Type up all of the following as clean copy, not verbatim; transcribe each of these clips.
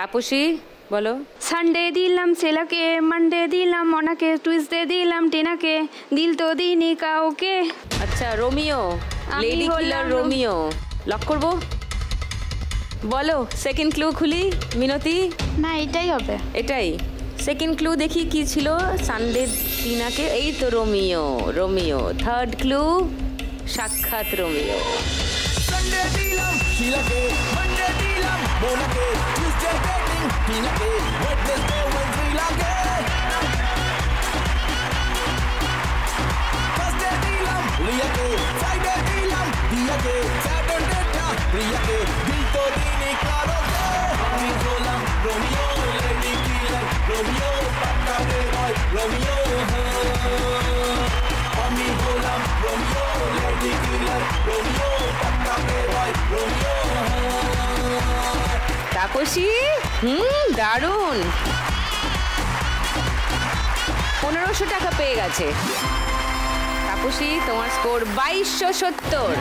তাপসী বলো। সানডে দিলাম সেলাকে, মানডে দিলাম মনাকে, টুইসডে দিলাম টিনাকে, দিল তো দিইনি কাউকে। আচ্ছা, Romeo, lady killer Romeo lock করবো। বলো সেকেন্ড ক্লু খুলি মিনতি। না এটাই হবে। এটাই সেকেন্ড ক্লু, দেখি কি ছিল। সানডে টিনাকে, এই তো রোমিও। রোমিও থার্ড ক্লু, সাক্ষাৎ রোমিও। সানডে দিলাম শিলাকে, মানডে দিলাম মোনাকে, টিউসডে ডেটিং টিনাকে, ওয়েডনেসডে ওয়েন্সডে লাগে, থার্সডে দিলাম লিয়াকে, ফ্রাইডে দিলাম দিয়াকে, স্যাটারডেটা প্রিয়াকে, দিল তো দিনে কারোকে। আমি হলাম রোমিও, লেডি কিলার রোমিও, পাক্কা দে ভাই রোমিও। আমি হলাম রোমিও, লেডি কিলার রোমিও, পাক্কা দে ভাই রোমিও। তাপসী, দারুণ, 1500 টাকা পেয়ে গেছে তাপসী। তোমার স্কোর 2270।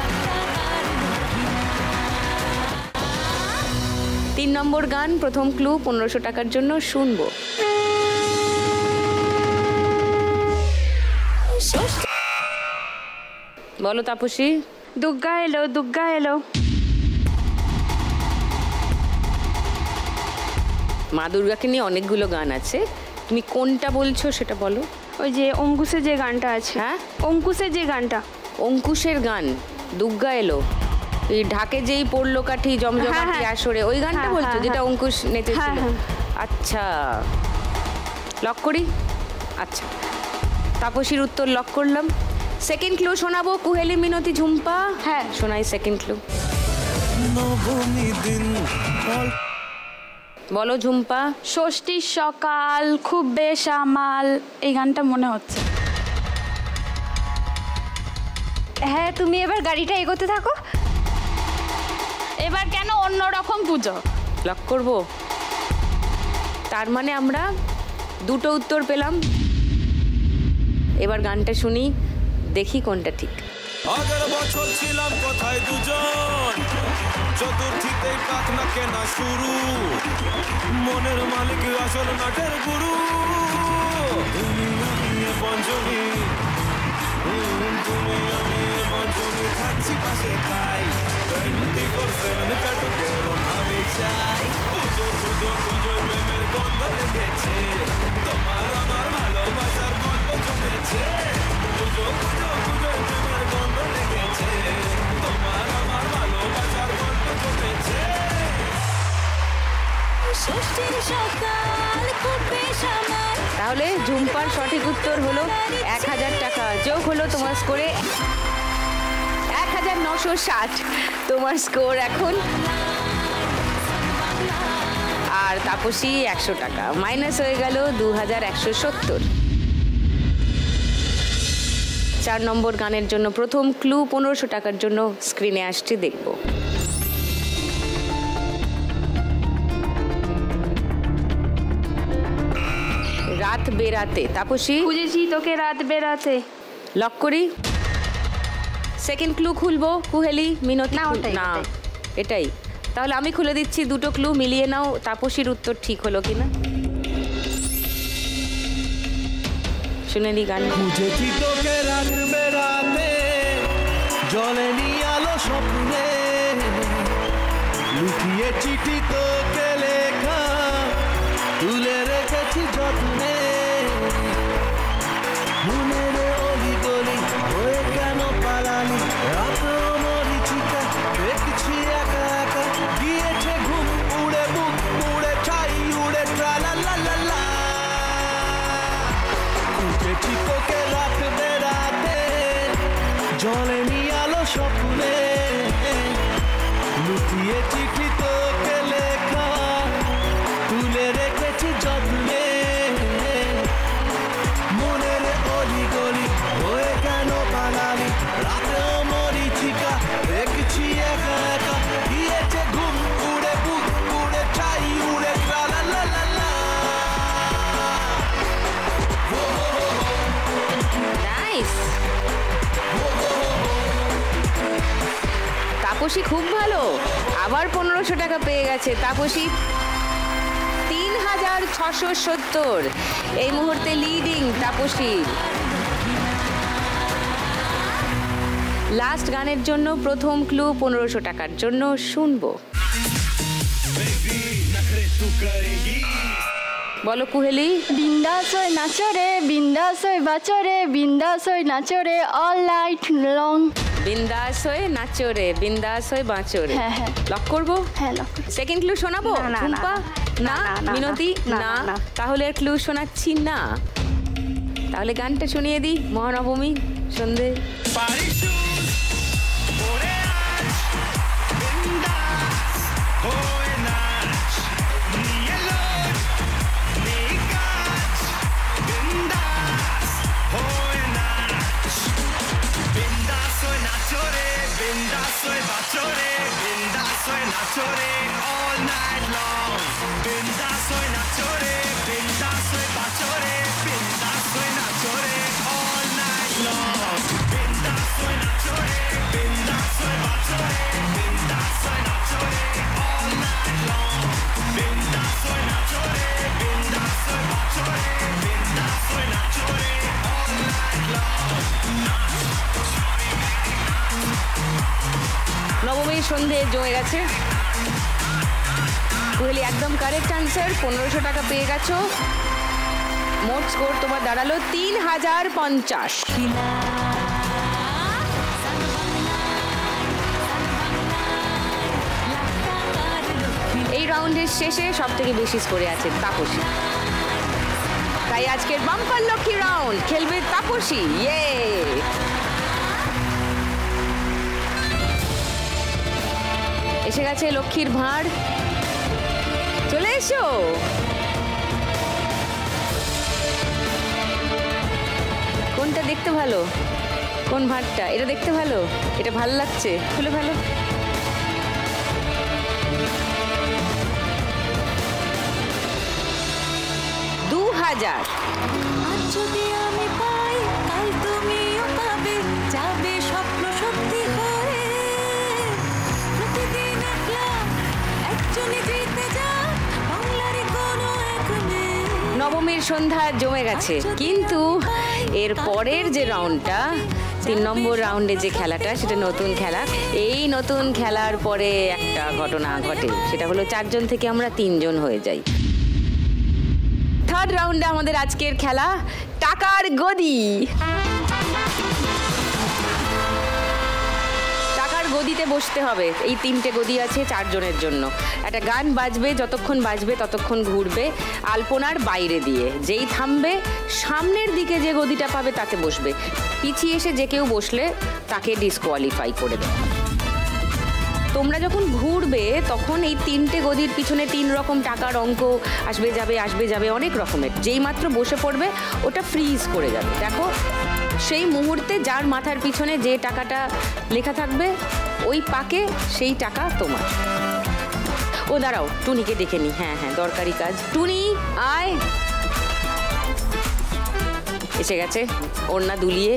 3 নম্বর গান, প্রথম ক্লু 1500 টাকার জন্য শুনবো। বলো তাপসী। দুর্গা এলো, দুর্গা এলো। মা দুর্গাকে নিয়ে অনেকগুলো গান আছে, তুমি কোনটা বলছো সেটা বলো। ওই যে অঙ্কুশের যে গানটা আছে। হ্যাঁ, অঙ্কুশের যে গানটা। অঙ্কুশের গান দুর্গা এলো, এই ঢাকে যেই পড়লো কাঠি জমজমাটি আসরে, ওই গানটা বলছো যেটা অঙ্কুশ নেচেছিল? আচ্ছা, লক করি। আচ্ছা, তাপসীর উত্তর লক করলাম। সেকেন্ড ক্লু শোনাবো, কুহেলি মিনতি ঝুম্পা। হ্যাঁ শোনাই সেকেন্ড ক্লু। বলো ঝুম্পা। ষষ্ঠীর সকাল খুব বেসামাল, এই গানটা মনে হচ্ছে। হ্যাঁ, তুমি এবার গাড়িটা এগোতে থাকো। এবার কেন অন্যরকম পুজো। লক করবো। তার মানে আমরা দুটো উত্তর পেলাম। এবার গানটা শুনি, দেখি কোনটা ঠিক। আগের বছর ছিলাম কোথায় দুজন, চতুর্থীতে কাকনা কেনা শুরু, মনের মালিক আসল নাটের গুরু, তুমি আমি পঞ্চমী, তুমি আমি পঞ্চমী, থাকছি পাশে তাই 24/7 কাটুকে আমি চাই। পুজো পুজো পুজো প্রেমের গন্ধ লেগেছে, তোমার আমার ভালোবাসার গল্প জমেছে। পুজো পুজো পুজো প্রেমের গন্ধ লেগেছে, তোমার আমার ভালোবাসার গল্প জমেছে। তাহলে ঝুম্পার সঠিক উত্তর হলো 1000 টাকা, যোগ হলো তোমার স্কোরে 1960। তোমার স্কোর এখন। আর তাপসী 100 টাকা মাইনাস হয়ে গেল, 2170। 4 নম্বর গানের জন্য প্রথম ক্লু 1500 টাকার জন্য স্ক্রিনে আসছে, দেখব। রাত বেরাতে, তাপসী। খুঁজেছি তোকে রাত বেরাতে। লক করি। সেকেন্ড ক্লু খুলবো, কুহেলি মিনতি। না এটাই, তাহলে আমি খুলে দিচ্ছি। দুটো ক্লু মিলিয়ে নাও, তাপসীর উত্তর ঠিক হলো কিনা শুনে নি গান। খুঁজেছি তোকে রাত বেরাতে, জলে নিয়ে আলো স্বপ্নে, লুকিয়ে চিঠি তোকে লেখা, তুলে রেখেছি যত্নে, মনের অলি গলি হয়ে কেন পালালি, রাত মরিচিকা দেখছি একা একা, গিয়েছে ঘুম উড়ে বুক উড়ে ছাই উড়ে ট্রালা লা লা লা। খুঁজেছি তোকে রাত বেরাতে, জলে নিয়ে আলো স্বপ্নে, লুকিয়ে চিঠি তোকে লেখা, তুলে রেখেছি যত্নে, মনের অলি গলি হয়ে কেন পালালি, রাতে মরিচিকা দেখছি একা একা, গিয়েছে ঘুম উড়ে বুক উড়ে ছাই উড়ে ট্রালা লা লা লা। নাইস, তাপসী খুব ভালো, আবার 1500 টাকা পেয়ে গেছে তাপসী। 670। এই মুহূর্তে লিডিং তাপসী। লাস্ট গানের জন্য প্রথম ক্লু 1500 টাকার জন্য শুনবো। বলো কুহেলি। বিন্দাস হয়ে নাচো রে, বিন্দাস হয়ে বাঁচো রে, বিন্দাস হয়ে নাচো রে অল নাইট লং। বিন্দাস হয়ে নাচো রে, বিন্দাস হয়ে বাঁচো রে। হ্যাঁ হ্যাঁ লক করবো? হ্যাঁ লক। সেকেন্ড ক্লু শোনাবো? না, না, টুম্পা না, মিনতি না, তাহলে আর ক্লু শোনাচ্ছি না। তাহলে গানটা শুনিয়ে দিই। মহানবমী সন্ধে। নবমীর সন্ধে জমে গেছে। কুহেলি একদম কারেক্ট আনসার। 1500 টাকা পেয়ে গেছো। মোট স্কোর তোমার দাঁড়ালো 3050। এই রাউন্ডের শেষে সব থেকে বেশি স্কোরে আছে তাপসী। তাই আজকের বাম্পার লক্ষ্মী রাউন্ড খেলবে তাপসী। ইয়ে! এসে গেছে লক্ষ্মীর ভাঁড়। চলে এসো। কোনটা দেখতে ভালো? কোন ভাঁড়টা? এটা দেখতে ভালো? এটা ভালো লাগছে? খুলে ভালো। $2000। নবমীর সন্ধ্যা জমে গেছে, কিন্তু এর পরের যে রাউন্ডটা, 3 নম্বর রাউন্ডে যে খেলাটা, সেটা নতুন খেলা। এই নতুন খেলার পরে একটা ঘটনা ঘটে, সেটা হলো 4 জন থেকে আমরা 3 জন হয়ে যাই। থার্ড রাউন্ডে আমাদের আজকের খেলা টাকার গদি। গদিতে বসতে হবে। এই 3টে গদি আছে 4 জনের জন্য। একটা গান বাজবে, যতক্ষণ বাজবে ততক্ষণ ঘুরবে আলপনার বাইরে দিয়ে। যেই থামবে, সামনের দিকে যে গদিটা পাবে তাতে বসবে। পিছিয়ে এসে যে কেউ বসলে তাকে ডিসকোয়ালিফাই করে দেবে। তোমরা যখন ঘুরবে তখন এই 3টে গদির পিছনে 3 রকম টাকার অঙ্ক আসবে যাবে অনেক রকমের। যেই মাত্র বসে পড়বে ওটা ফ্রিজ করে যাবে। দেখো, সেই মুহূর্তে যার মাথার পিছনে যে টাকাটা লেখা থাকবে ওই পাকে সেই টাকা তোমার। ও দাঁড়াও, টুনিকে ডেকে নি। হ্যাঁ হ্যাঁ, দরকারি কাজ। টুনি আয়। এসে গেছে ওড়না দুলিয়ে।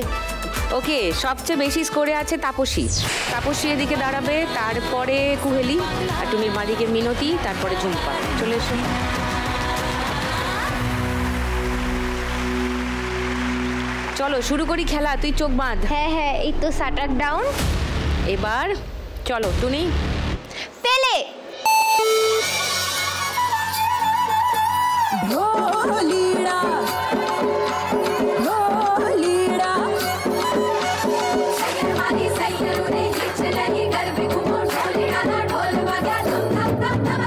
ওকে, সবচেয়ে বেশি স্কোরে আছে তাপসী। তাপসী এদিকে দাঁড়াবে, তারপরে কুহেলি, আর টুনির মাদিকে মিনতি, তারপরে ঝুম্পা। চলে এসো। চলো শুরু করি খেলা। তুই চোখ বাঁধ। হ্যাঁ হ্যাঁ, এই তো শাটার ডাউন। এবার চলো টুনি। পেলে। ঢোলিড়া ঢোলিড়া মানি সাইকেল রে চলে হি ঘর पे घूमो ঢোলিড়া না ঢোল বাজা ধম ধম ধম ধম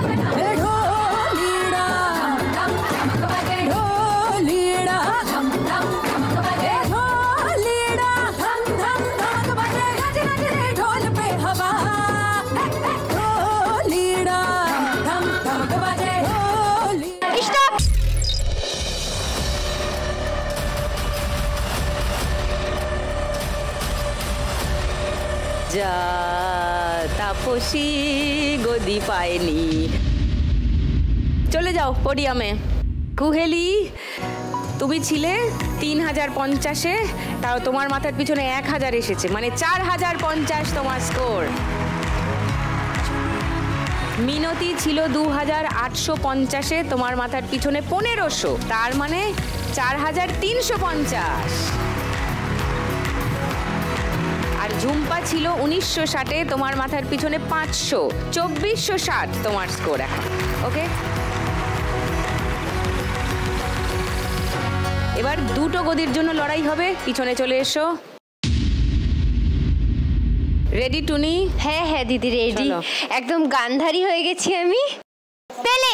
ঢোলিড়া ধম ধম ধম বাজে ঢোলিড়া ধম ধম ধম বাজে ঢোলিড়া ধম ধম ধম বাজে गज गज रे ढोल पे हवा ঢোলিড়া ধম ধম ধম বাজে স্টপ। যা তাপসী গদি পায়নি। চলে যাও পোডিয়ামে। কুহেলি, তুমি ছিলে 3050-এ, তাও তোমার মাথার পিছনে 1000 এসেছে, মানে 4050 তোমার স্কোর। মিনতি ছিল 2850-এ, তোমার মাথার পিছনে 1500, তার মানে 4350। আর ঝুম্পা ছিল 1960-এ, তোমার মাথার পিছনে 500, 2460 তোমার স্কোর এখন। ওকে, এবার দুটো গদির জন্য লড়াই হবে, পিছনে চলে এসো। রেডি টুনি? হ্যাঁ হ্যাঁ দিদি রেডি, একদম গান্ধারী হয়ে গেছি আমি। পেলে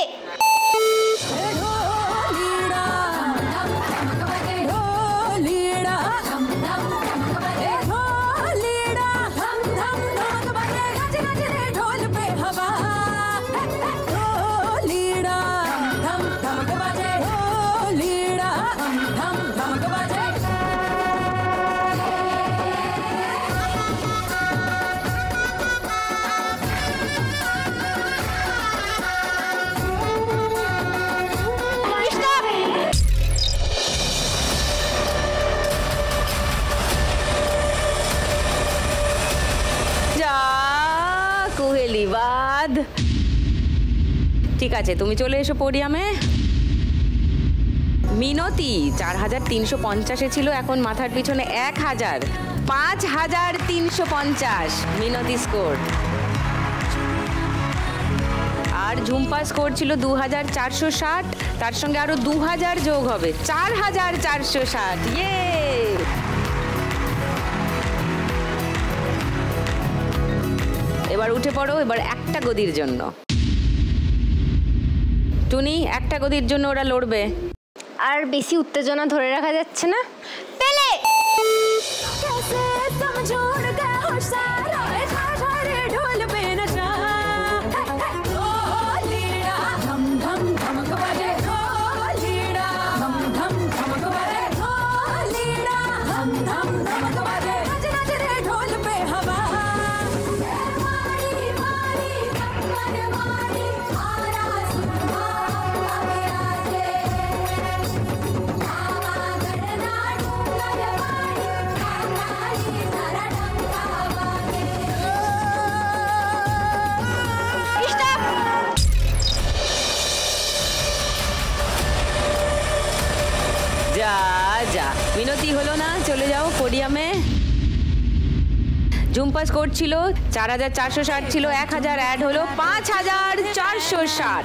কোহেলিবাদ। ঠিক আছে, তুমি চলে এসো পোডিয়ামে। মিনতি 4350-এ ছিল, এখন মাথার পিছনে 1000, 5350 মিনতি স্কোর। আর ঝুম্পা স্কোর ছিল 2460, তার সঙ্গে আরো 2000 যোগ হবে, 4460। ইয়ে! এবার উঠে পড়ো, এবার একটা গদির জন্য। টুনি, একটা গদির জন্য ওরা লড়বে। আর বেশি উত্তেজনা ধরে রাখা যাচ্ছে না। পেলে যা মিনতি হলো না, চলে যাও পোডিয়ামে। ঝুম্পা স্কোর ছিল 4460, ছিল 1000 অ্যাড হলো 5460।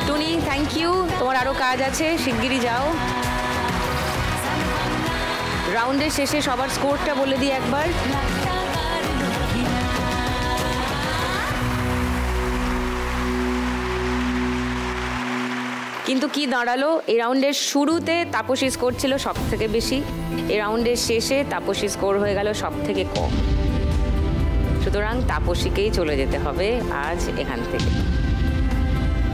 টুনি থ্যাংক ইউ, তোমার আরো কাজ আছে, শিগগিরই যাও। রাউন্ডের শেষে সবার স্কোরটা বলে দিই একবার। কিন্তু কি দাঁড়ালো, এই রাউন্ডের শুরুতে তাপসী স্কোর ছিল সব থেকে বেশি, এই রাউন্ডের শেষে তাপসী স্কোর হয়ে গেল সব থেকে কম। সুতরাং তাপসীকেই চলে যেতে হবে আজ এখান থেকে।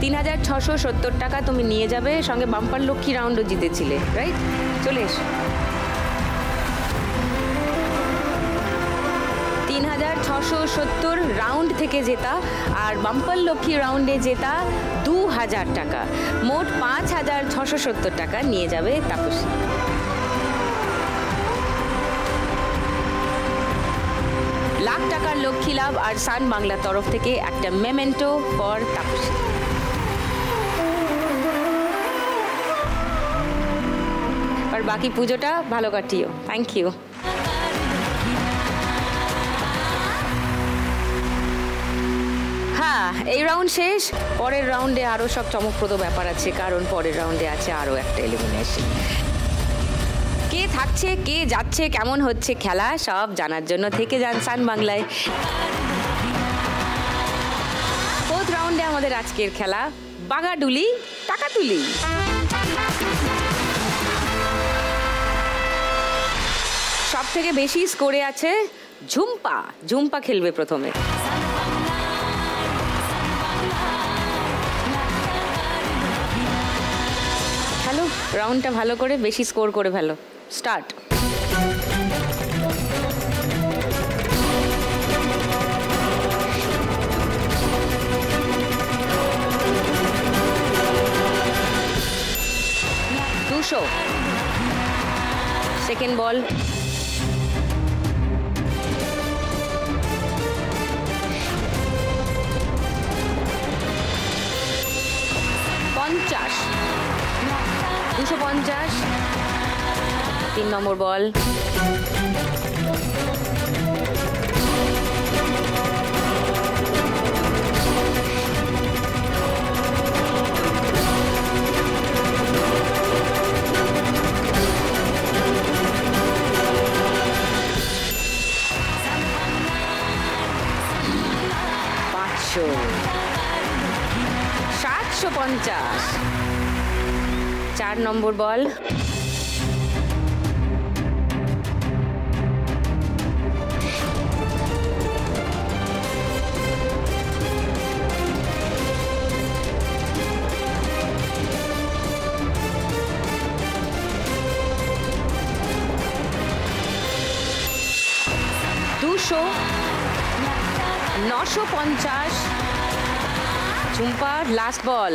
3670 টাকা তুমি নিয়ে যাবে, সঙ্গে বাম্পার লক্ষ্মী রাউন্ডও জিতেছিলে, রাইট? চলে এসো। 3670 রাউন্ড থেকে জেতা, আর বাম্পার লক্ষ্মী রাউন্ডে জেতা 2000 টাকা, মোট 5670 টাকা নিয়ে যাবে তাপসী। লাখ টাকার লক্ষ্মী লাভ আর সান বাংলার তরফ থেকে একটা মেমেন্টো ফর তাপসী। আর বাকি পুজোটা ভালো কাটিও। Thank you. হ্যাঁ, এই রাউন্ড শেষ। পরের রাউন্ডে আরও সব চমকপ্রদ ব্যাপার আছে, কারণ পরের রাউন্ডে আছে আরও একটা এলিমিনেশন। কে থাকছে, কে যাচ্ছে, কেমন হচ্ছে খেলা, সব জানার জন্য থেকে যান সান বাংলায়। 4th রাউন্ডে আমাদের আজকের খেলা বাগাডুলি টাকাতুলি। সব থেকে বেশি স্কোরে আছে ঝুম্পা। ঝুম্পা খেলবে প্রথমে। হ্যালো, রাউন্ডটা ভালো করে বেশি স্কোর করে ফেলো। স্টার্ট। সেকেন্ড বল 250, 250, 3 নম্বর বল। পাঁচশো, 750, 4 নম্বর বল। দুশো, 950, ঝুম্পার লাস্ট বল।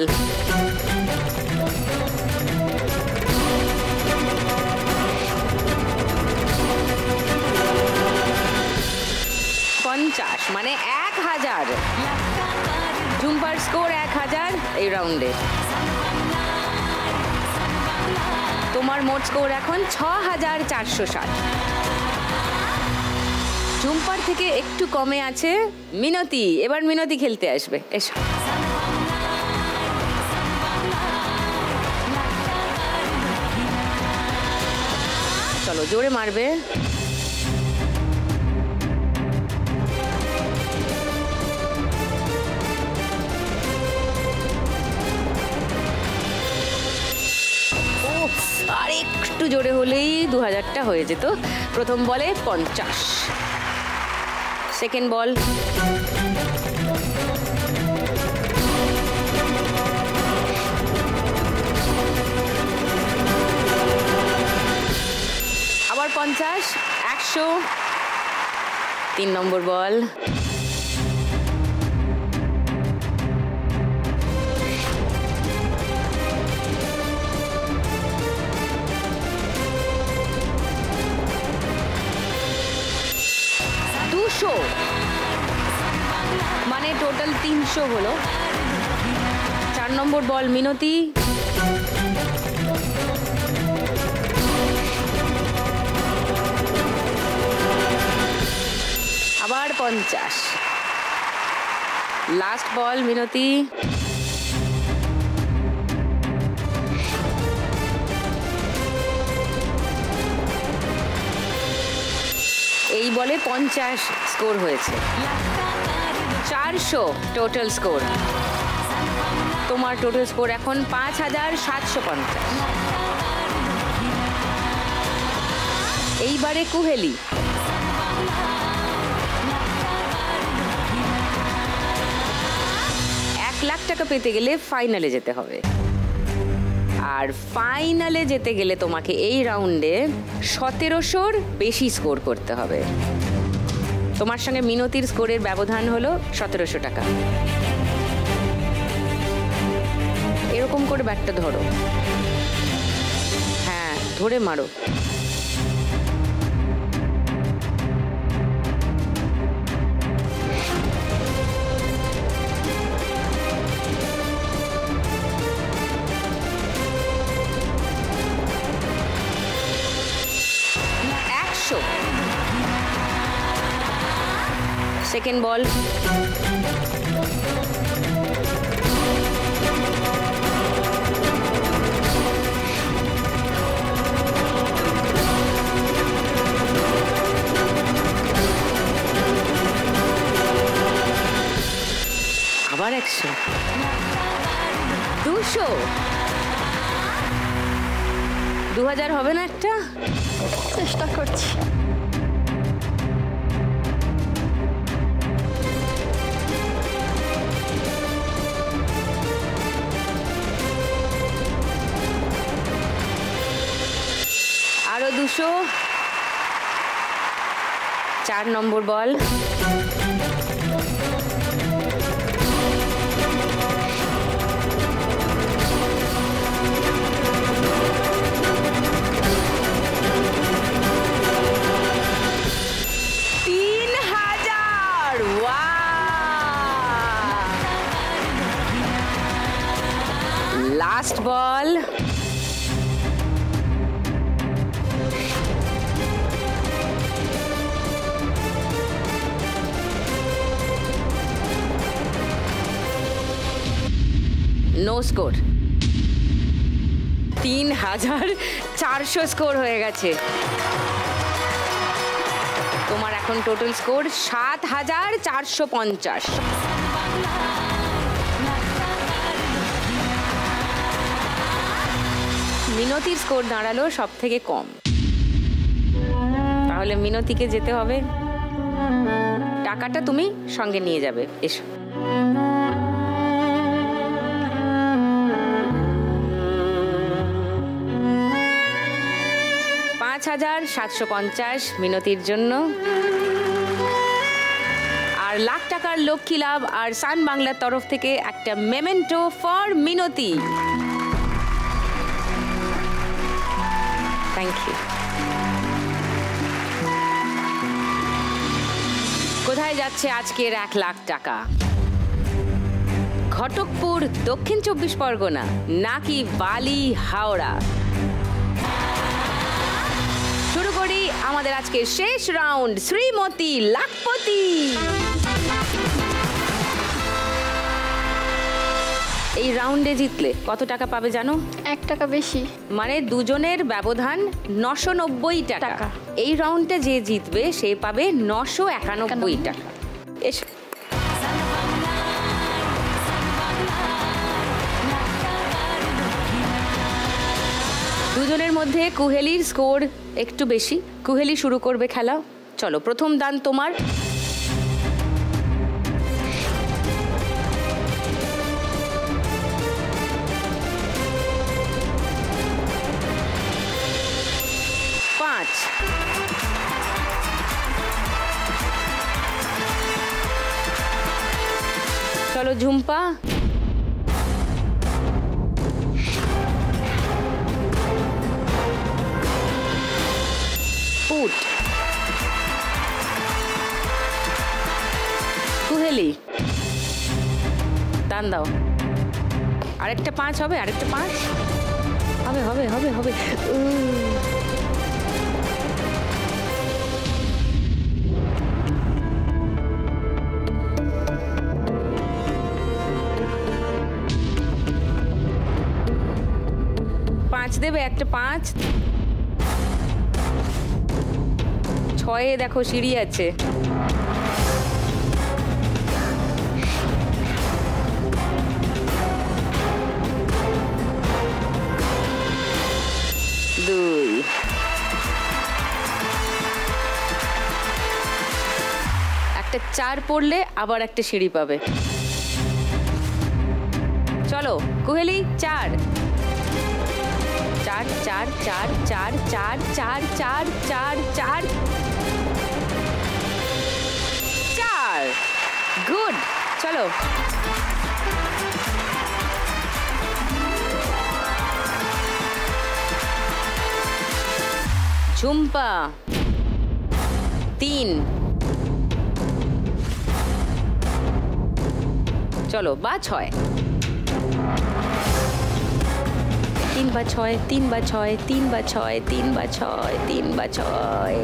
পঞ্চাশ, মানে 1000। ঝুম্পার স্কোর 1000 এই রাউন্ডে। তোমার মোট স্কোর এখন 6460। ঝুম্পার থেকে একটু কমে আছে মিনতি। এবার মিনতি খেলতে আসবে, এসো। চলো জোরে মারবে। আর একটু জোরে হলেই 2000টা হয়ে যেত। প্রথম বলে 50, সেকেন্ড বল। আবার 50, 100, 3 নম্বর বল। মানে টোটাল 300 হলো। 4 নম্বর বল মিনতি। আবার 50, লাস্ট বল মিনতি। এই বলে 50 স্কোর হয়েছে। 400 টোটাল স্কোর। তোমার টোটাল স্কোর এখন 5750। এইবারে কুহেলি। লাখ টাকা পেতে গেলে ফাইনালে যেতে হবে। আর ফাইনালে যেতে গেলে তোমাকে এই রাউন্ডে 1700-র বেশি স্কোর করতে হবে। তোমার সঙ্গে মিনতির স্কোরের ব্যবধান হলো 1700 টাকা। এরকম করে ব্যাটটা ধরো, হ্যাঁ ধরে মারো। সেকেন্ড বল। আবার 100, 200, 2000 হবে না একটা? চেষ্টা করছি। আরো 200, 4 number ball. Ball. No score. 3400 score হয়ে গেছে। তোমার এখন টোটাল স্কোর 7450। মিনতির স্কোর দাঁড়ালো সব থেকে কম। তাহলে মিনতিকে যেতে হবে। টাকাটা তুমি সঙ্গে নিয়ে যাবে, এসো। $5750 মিনতির জন্য। আর লাখ টাকার লক্ষ্মী লাভ আর সান বাংলার তরফ থেকে একটা memento for Minoti. Thank you. কোথায় যাচ্ছে আজকের 1 লাখ টাকা? ঘটকপুর, দক্ষিণ 24 পরগনা, নাকি বালি, হাওড়া? শুরু করি আমাদের আজকের শেষ রাউন্ড, শ্রীমতী লাখপতি। এই রাউন্ডে জিতলে কত টাকা পাবে জানো? 1 টাকা বেশি, মানে দুজনের ব্যবধান 990 টাকা। এই রাউন্ডে যে জিতবে সে পাবে 991 টাকা। এসো। দুজনের মধ্যে কুহেলির স্কোর একটু বেশি। কুহেলি শুরু করবে খেলা। চলো, প্রথম দান তোমার। পাঁচ। চলো ঝুম্পা। ফুট। কুহেলি, দান দাও। আরেকটা 5 হবে, আরেকটা 5 হবে, হবে হবে হবে। পাঁচ দেবে, একটা 5। 6-এ দেখো সিঁড়ি আছে। দুই। একটা 4 পড়লে আবার একটা সিঁড়ি পাবে। চলো কুহেলি, 4 4 4 4 4 4 4 4 4 4 4। গুড। চলো ঝুম্পা, 3। চলো বা 6। 3 বা 6, 3 বা 6, 3 বা 6, 3 বা 6, 3 বা 6।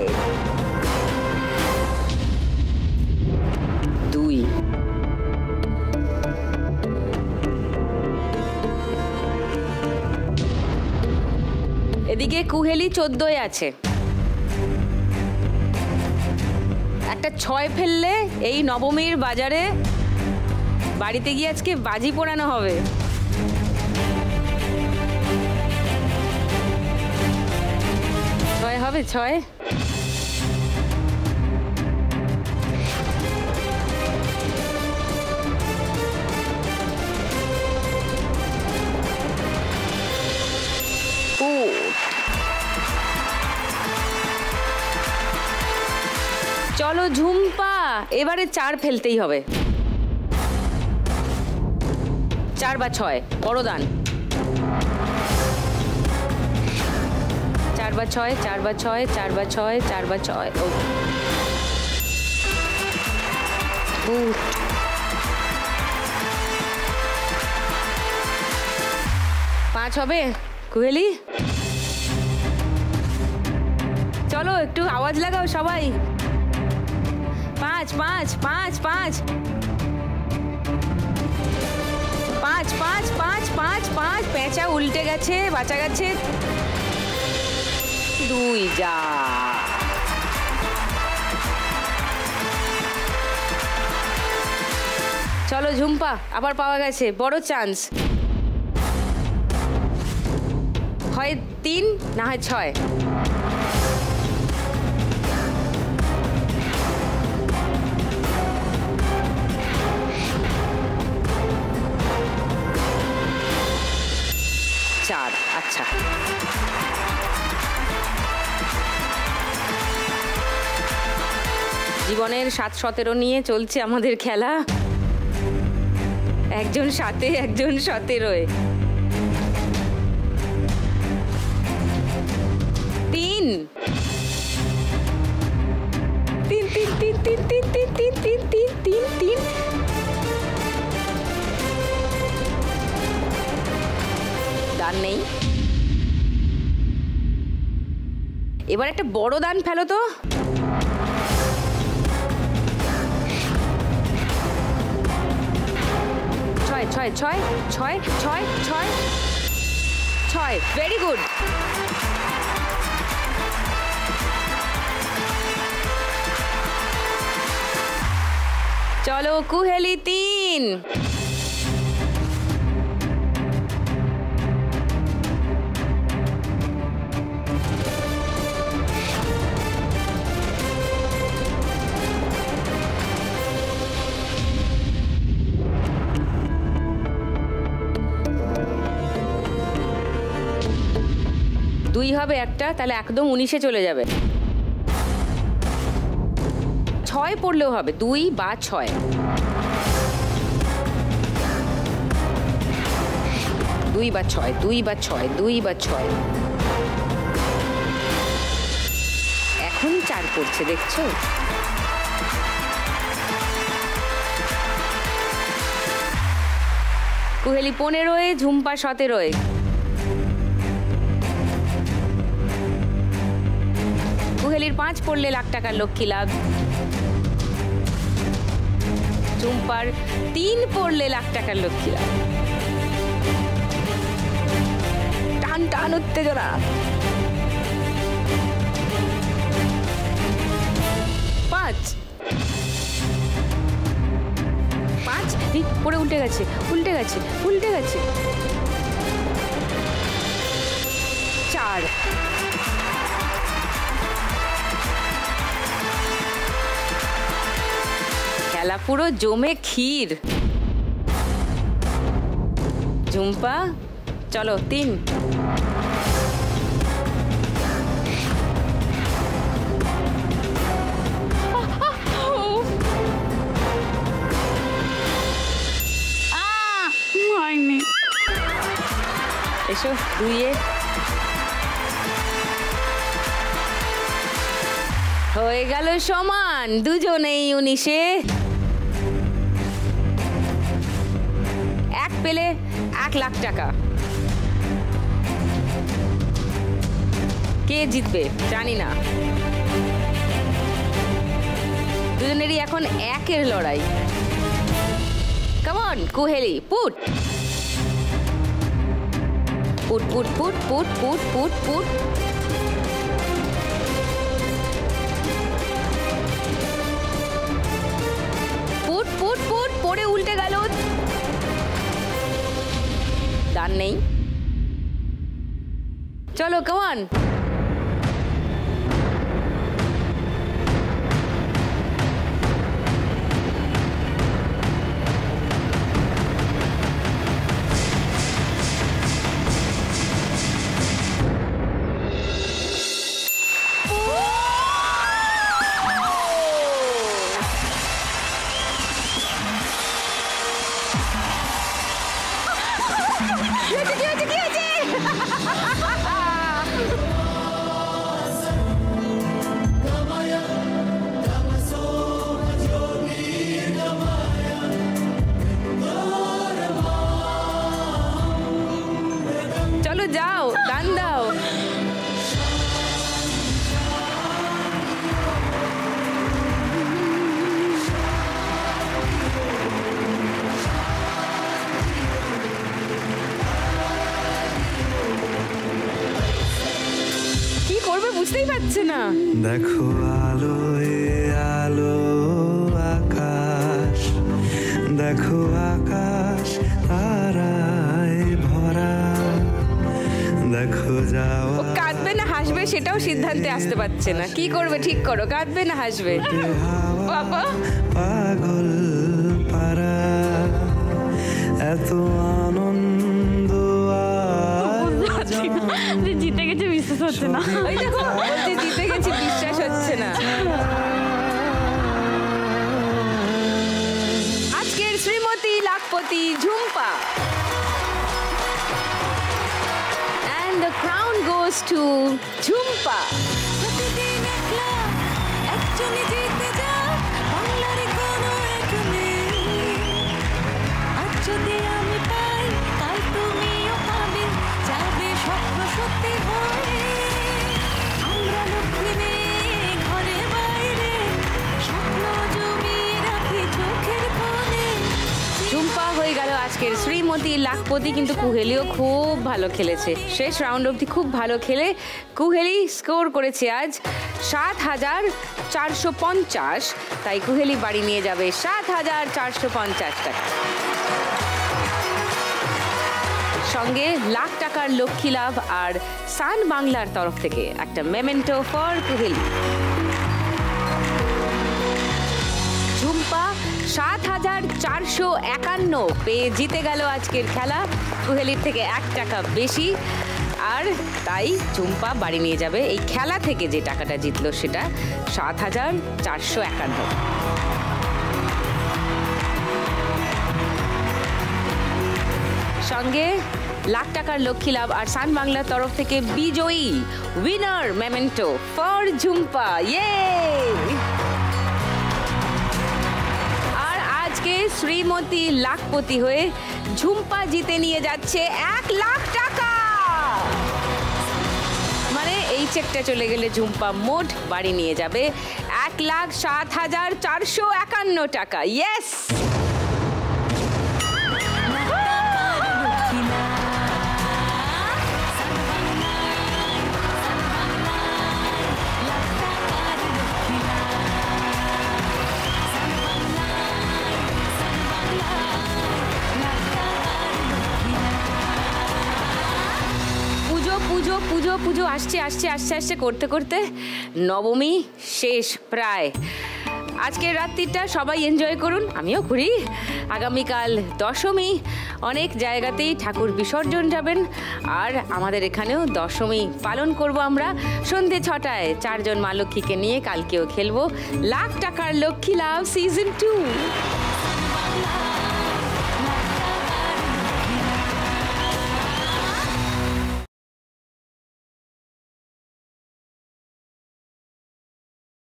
2। এদিকে কুহেলি 14-এ আছে। একটা 6 ফেললে এই নবমীর বাজারে বাড়িতে গিয়ে আজকে বাজি পোড়ানো হবে। হবে 6। চলো ঝুম্পা, এবারে 4 ফেলতেই হবে। 4 বা 6 বড় দান। 4 বা 6, 4 বা 6, 4 বা 6, 4 বা 6। ও 5 5 হবে কুহেলি? চলো একটু আওয়াজ লাগাও সবাই। 5 5 5 5 5 5 5 5 5 পেঁচা উল্টে গেছে, বাঁচা গেছে। 2 যা। চলো ঝুম্পা, আবার পাওয়া গেছে, বড় চান্স। হয় 3 না হয় 6। আচ্ছা জীবনের 7-17 নিয়ে চলছে আমাদের খেলা। একজন 7-এ, একজন 17-এ। 3 3 3 3 3 3 3 3 3 3 3 দান নেই। এবার একটা বড় দান ফেলো তো। 6 6 6 6 6 6। Very good. চলো কুহেলি 3। দুই হবে একটা, তাহলে একদম 19-এ চলে যাবে। 6 পড়লেও হবে, 2 বা 6। 2 বা 6, 2 বা 6, 2 বা 6। এখন 4 পড়ছে, দেখছো? কুহেলি 15-এ, ঝুম্পা 17-এ। কুহেলির 5 পড়লে লাখ টাকার লক্ষ্মী লাভ। ঝুম্পার 3 পড়লে লাখ টাকার লক্ষ্মী লাভ। টান টান উত্তেজনা। 5 পড়ে উল্টে গেছে, উল্টে গেছে, উল্টে গেছে। 4। খেলা পুরো জমে ক্ষীর। ঝুম্পা চলো 3। এসো 2-এ। হয়ে গেল সমান, দুজনেই 19-এ। 1 পেলে 1 লাখ টাকা। কে জিতবে জানি না, দুজনেরই এখন 1-এর লড়াই। Come on Kuheli, put put put put put put put put. Put put put পড়ে উল্টে গেল। দান নেই। চলো কাম অন। দাও, দান দাও। কি করবে বুঝতেই পারছে না। দেখো আলোয় আলো আকাশ, দেখো আকাশ তারায় ভরা, দেখো যাওয়া কাঁদবে না হাসবে সেটাও সিদ্ধান্তে আসতে পারছে না। কি করবে ঠিক করো, কাঁদবে না হাসবে। বাবা পাগল পারা, এত আনন্দ জিতে গেছে বিশ্বাস হচ্ছে না। ওই দেখো বলছে জিতে গেছি, বিশ্বাস হচ্ছে না। আজকের Shrimati lakhpati Jhumpa. And the crown goes to Jhumpa. প্রতিদিন একলা একজনই জিতে যায় বাংলার কোনো এক নেই। আজ যদি আমি পাই কাল তুমিও পাবে, যাবে স্বপ্ন সত্যি হয়ে। আমরা লক্ষ্মী মেয়ে ঘরে বাইরে স্বপ্ন জমিয়ে রাখি চোখের কোণে। ঝুম্পা হয়ে গেল আজকের শ্রীমতী লাখপতি, কিন্তু কুহেলিও খুব ভালো খেলেছে। শেষ রাউন্ড অবধি খুব ভালো খেলে কুহেলি স্কোর করেছে আজ ৭,৪৫০। তাই কুহেলি বাড়ি নিয়ে যাবে ৭,৪৫০ টাকা, সঙ্গে লাখ টাকার লক্ষ্মী লাভ আর সান বাংলার তরফ থেকে একটা মেমেন্টো ফর কুহেলি। ঝুম্পা ৭,৪৫১ পেয়ে জিতে গেল আজকের খেলা, কুহেলির থেকে ১ টাকা বেশি। আর তাই ঝুম্পা বাড়ি নিয়ে যাবে এই খেলা থেকে যে টাকাটা জিতলো সেটা ৭,৪৫১। সঙ্গে লাখ টাকার লক্ষ্মী লাভ আর সান বাংলার তরফ থেকে বিজয়ী উইনার মেমেন্টো ফর ঝুম্পা। ইয়ে! আর আজকে শ্রীমতী লাখপতি হয়ে ঝুম্পা জিতে নিয়ে যাচ্ছে ১ লাখ টাকা। মানে এই চেকটা চলে গেলে ঝুম্পা মোট বাড়ি নিয়ে যাবে ১,০৭,৪৫১ টাকা। ইয়েস! পুজো পুজো আসছে আসছে আসছে আসছে করতে করতে নবমী শেষ প্রায়। আজকের রাত্রিটা সবাই এনজয় করুন, আমিও করি। আগামীকাল দশমী, অনেক জায়গাতেই ঠাকুর বিসর্জন যাবেন, আর আমাদের এখানেও দশমী পালন করব আমরা। সন্ধে ৬টায় ৪ জন মা লক্ষ্মীকে নিয়ে কালকেও খেলবো লাখ টাকার লক্ষ্মী লাভ সিজন 2।